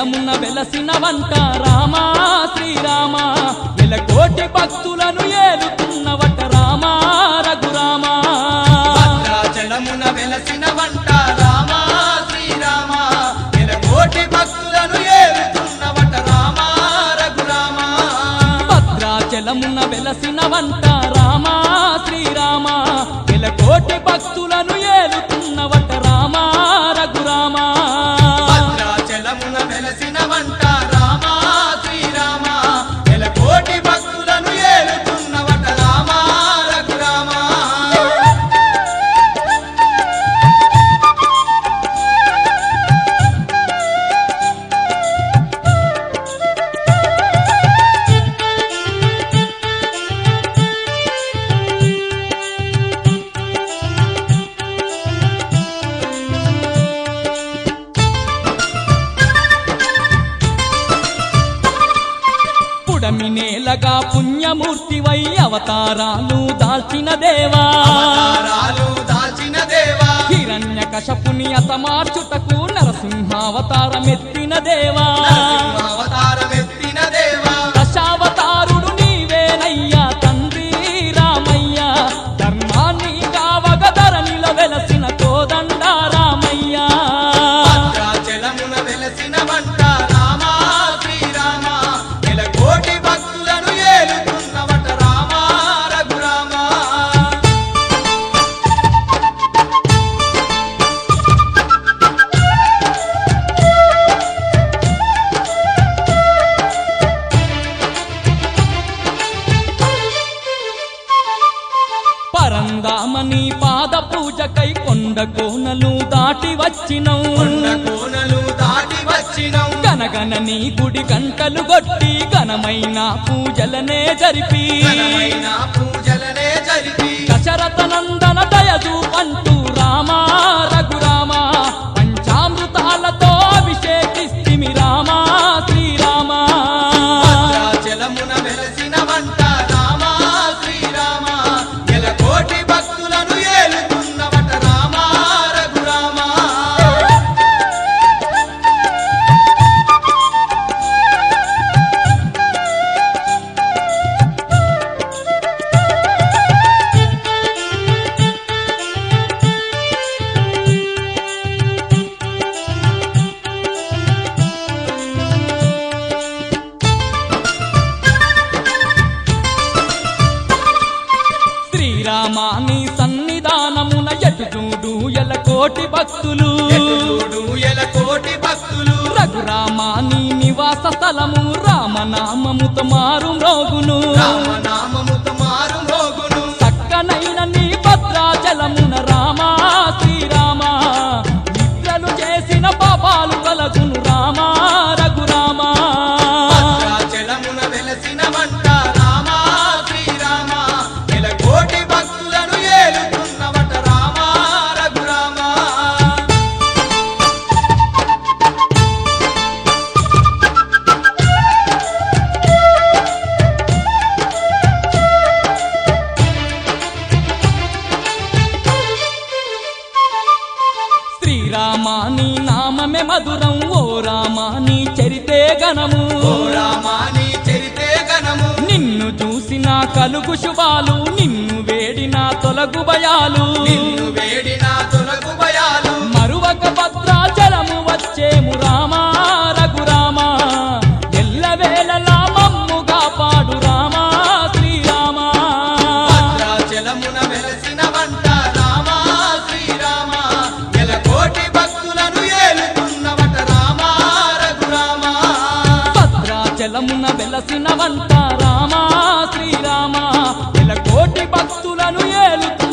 భద్రాచలమున వెలసిన వంట రామా శ్రీరామ వెలకోటి భక్తులను ఏలుతున్నవట రామా రఘురామా భద్రాచలమున వెలసిన వంట రామా శ్రీరామ వెలకోటి భక్తులను ఏలుతున్నవట రామా రఘురామా భద్రాచలమున వెలసిన వంట రామా శ్రీరామ వెలకోటి భక్తులను ఏలుతున్నవట రామా రఘురామా భద్రాచలమున వెలసిన వంట రామా శ్రీరామ వెలకోటి భక్తులను ఏలుతున్నవట రామా రఘురామా పుడమినేలగా పుణ్యమూర్తివై అవతారాలు దాల్చిన దేవా అవతారాలు దాల్చిన దేవా హిరణ్యకశపుని అతమార్చుటకు నరసింహావతారమెత్తిన దేవా అవతారమెత్తిన దేవా దశావతారుడు నీవేనయ్యా తండ్రి రామయ్య ధర్మాన్ని కావగధరణిలో వెలసిన కోదండ రామయ్య భద్రాచలమున వెలసిన వంట రామా శ్రీరామ వెలకోటి భక్తులను ఏలుతున్నవట రామా రఘురామా పరందామని పాద పూజకై కొండ కోనలు దాటి వచ్చినవు కొండ కోనలు దాటి వచ్చినవు గనగన నీ గుడి గంటలు కొట్టి ఘనమైన పూజలనే జరిపి ఘనమైన పూజలనే జరిపి దశరథ నందన దయదు అంటూ రామా రఘురామ పంచామృతాలతో అభిషేకిస్తిమి రామా శ్రీరామ భద్రాచలమున వెలసిన వంట రామా శ్రీరామ వెలకోటి భక్తులను ఏలుతున్నవట రామా రఘురామా శ్రీరామాని సన్నిధానమున ఎటు చూడు ఎలకోటి భక్తులు ఎటుచూడు ఎలకోటి భక్తులు రఘురామాని నివాస స్థలము రామనామముతో మారు మ్రోగును రామనామముతో మారు మోగును చక్కనైన నీ భద్రాచలమున రామా శ్రీరామ నిద్రలు చేసిన పాపాలు కలగును రామా రఘురామ భద్రాచలమున వెలసిన వంట రామా శ్రీరామ వెలకోటి భక్తులను ఏలుతున్నవట రామా రఘురామా శ్రీరామాని నామమే మధురం ఓ రామాని చరితే గణము ఓ రామా నీ చరితే గణము నిన్ను చూసిన కలుగు శుభాలు నిన్ను వేడిన తొలగు భయాలు నిన్ను వేడిన తొలగు భయాలు మరువక భద్రాచలము వచ్చేము రామా రఘురామ ఎల్లవేళలా మమ్ముగా పాడు రామా శ్రీరామ భద్రాచలమున వెలసిన వంట రామా శ్రీరామ వెలకోటి భక్తులను ఏలుతున్నవట రామా రఘురామా భద్రాచలమున వెలసిన వంట రామా శ్రీరామ ఎలకోటి భక్తులను ఏలుతు